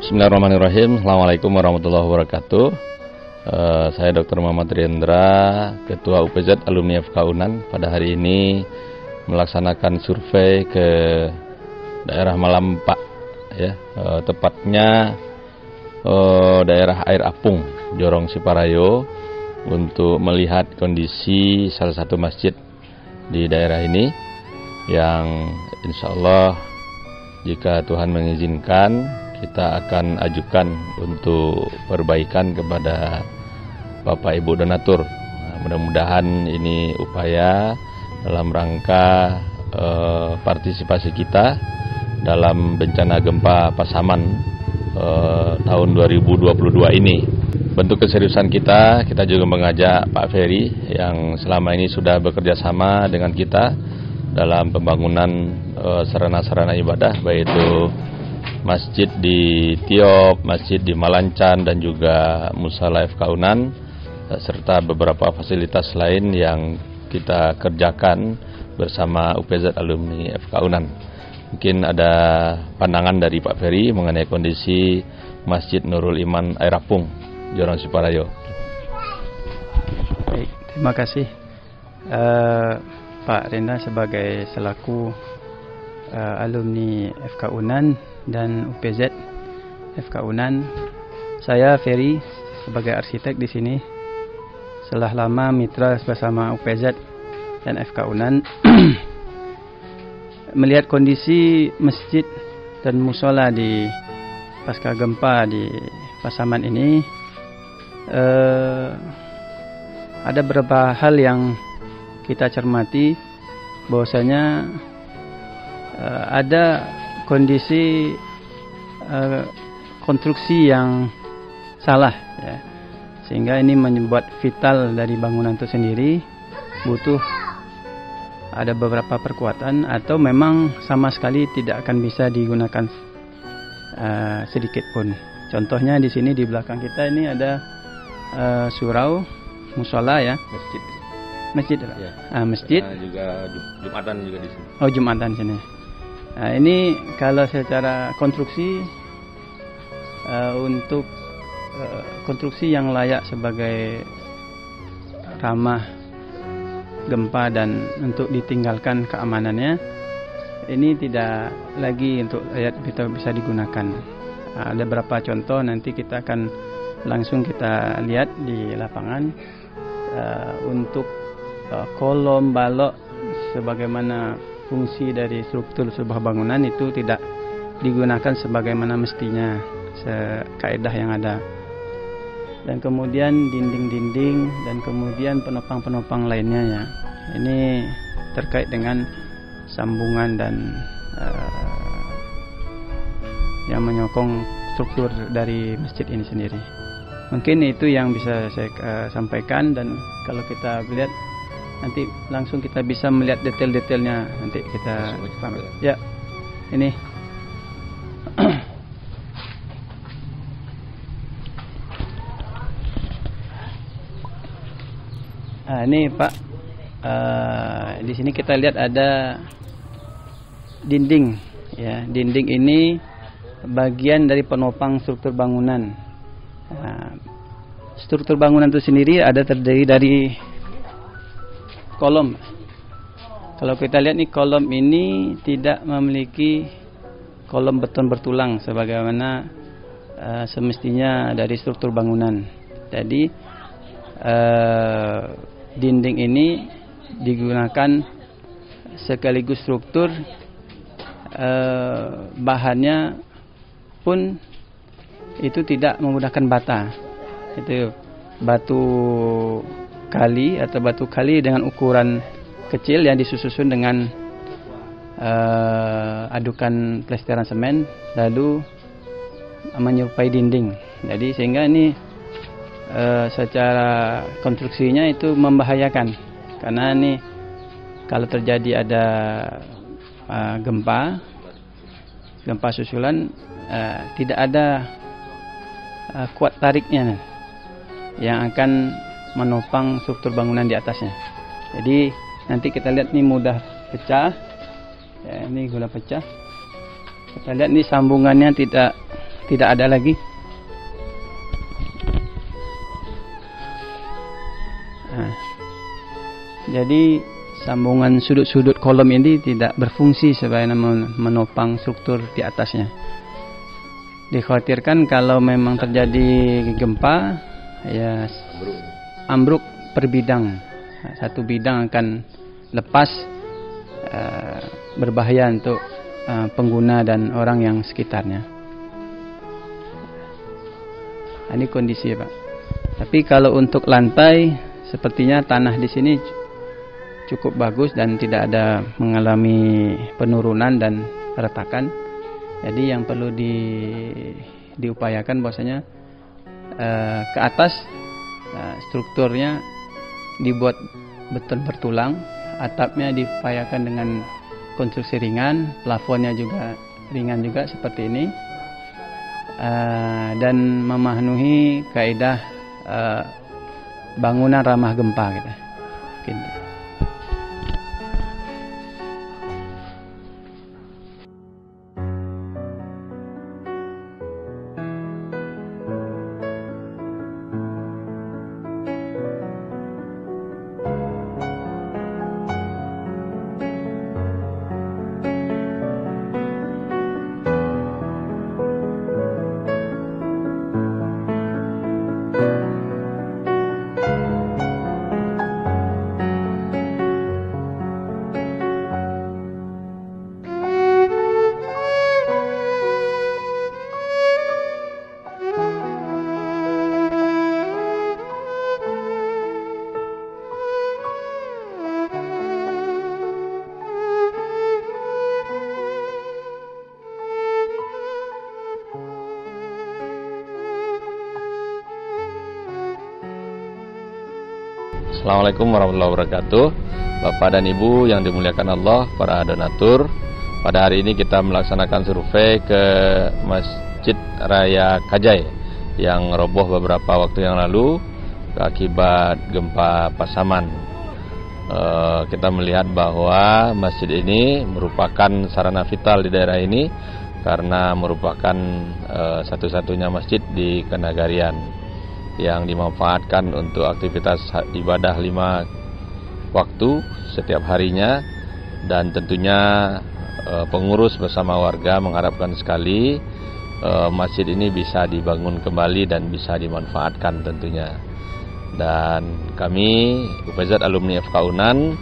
Bismillahirrahmanirrahim. Assalamualaikum warahmatullahi wabarakatuh. Saya Dr. Muhammad Riendra, Ketua UPZ Alumni FK UNAN. Pada hari ini melaksanakan survei ke daerah Malampak, ya, tepatnya daerah Air Apung, Jorong Siparayo, untuk melihat kondisi salah satu masjid di daerah ini yang insya Allah jika Tuhan mengizinkan kita akan ajukan untuk perbaikan kepada Bapak Ibu donatur. Mudah-mudahan ini upaya dalam rangka partisipasi kita dalam bencana gempa Pasaman tahun 2022 ini. Bentuk keseriusan kita juga mengajak Pak Ferry yang selama ini sudah bekerja sama dengan kita dalam pembangunan sarana-sarana ibadah, baik itu masjid di Tiop, masjid di Malancan, dan juga Musala FK UNAN, serta beberapa fasilitas lain yang kita kerjakan bersama UPZ Alumni FK UNAN. Mungkin ada pandangan dari Pak Ferry mengenai kondisi Masjid Nurul Iman Air Apung, Jorong Siparayo. Baik, terima kasih Pak Renda sebagai selaku alumni FK UNAN dan UPZ FK UNAN. Saya Ferry sebagai arsitek di sini. Setelah lama mitra bersama UPZ dan FK UNAN melihat kondisi masjid dan musola di pasca gempa di Pasaman ini, ada beberapa hal yang kita cermati, bahwasanya ada kondisi konstruksi yang salah, ya, sehingga ini membuat vital dari bangunan itu sendiri butuh ada beberapa perkuatan atau memang sama sekali tidak akan bisa digunakan sedikit pun. Contohnya di sini di belakang kita ini ada surau musola, ya, masjid ya. Masjid Juga Jumatan juga di sini. Oh, Jumatan sini. Nah, ini kalau secara konstruksi untuk konstruksi yang layak sebagai ramah gempa dan untuk ditinggalkan keamanannya, ini tidak lagi untuk layak kita bisa digunakan. Ada beberapa contoh nanti kita akan langsung kita lihat di lapangan. Untuk kolom, balok, sebagaimana fungsi dari struktur sebuah bangunan itu tidak digunakan sebagaimana mestinya kaidah yang ada. Dan kemudian dinding-dinding dan kemudian penopang-penopang lainnya, ya. Ini terkait dengan sambungan dan yang menyokong struktur dari masjid ini sendiri. Mungkin itu yang bisa saya sampaikan, dan kalau kita lihat nanti langsung kita bisa melihat detail-detailnya, nanti kita ya ini ini Pak, di sini kita lihat ada dinding, ya. Dinding ini bagian dari penopang struktur bangunan. Struktur bangunan itu sendiri ada terdiri dari kolom. Kalau kita lihat nih, kolom ini tidak memiliki kolom beton bertulang sebagaimana semestinya dari struktur bangunan. Jadi dinding ini digunakan sekaligus struktur, bahannya pun itu tidak menggunakan bata. Itu batu kali atau batu kali dengan ukuran kecil yang disusun dengan adukan plesteran semen lalu menyerupai dinding. Jadi sehingga ini secara konstruksinya itu membahayakan, karena ini kalau terjadi ada gempa susulan, tidak ada kuat tariknya yang akan menopang struktur bangunan di atasnya. Jadi nanti kita lihat nih mudah pecah, ya, ini mudah pecah. Kita lihat nih sambungannya tidak tidak ada lagi. Nah, jadi sambungan sudut-sudut kolom ini tidak berfungsi sebagai menopang struktur di atasnya. Dikhawatirkan kalau memang terjadi gempa, ya ambruk per bidang. Satu bidang akan lepas, berbahaya untuk pengguna dan orang yang sekitarnya. Ini kondisi, Pak. Tapi kalau untuk lantai, sepertinya tanah di sini cukup bagus dan tidak ada mengalami penurunan dan retakan. Jadi yang perlu diupayakan bahwasanya ke atas strukturnya dibuat beton bertulang, atapnya diupayakan dengan konstruksi ringan, plafonnya juga ringan juga seperti ini, dan memenuhi kaidah bangunan ramah gempa gitu. Assalamualaikum warahmatullahi wabarakatuh. Bapak dan Ibu yang dimuliakan Allah, para donatur. Pada hari ini kita melaksanakan survei ke Masjid Raya Kajai yang roboh beberapa waktu yang lalu akibat gempa Pasaman. Kita melihat bahwa masjid ini merupakan sarana vital di daerah ini karena merupakan satu-satunya masjid di Kenagarian yang dimanfaatkan untuk aktivitas ibadah 5 waktu setiap harinya, dan tentunya pengurus bersama warga mengharapkan sekali masjid ini bisa dibangun kembali dan bisa dimanfaatkan tentunya. Dan kami UPZ Alumni FK Unan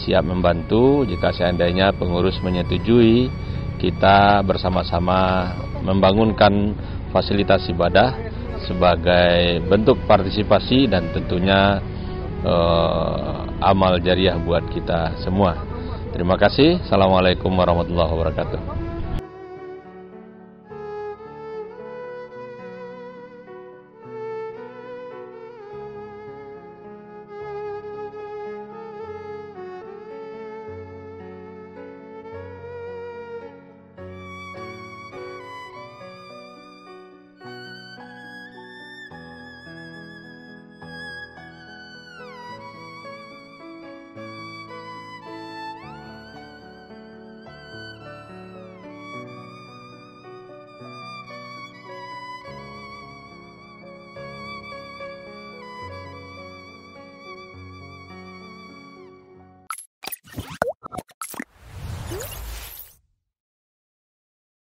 siap membantu jika seandainya pengurus menyetujui kita bersama-sama membangunkan fasilitas ibadah sebagai bentuk partisipasi dan tentunya amal jariah buat kita semua. Terima kasih. Assalamualaikum warahmatullahi wabarakatuh.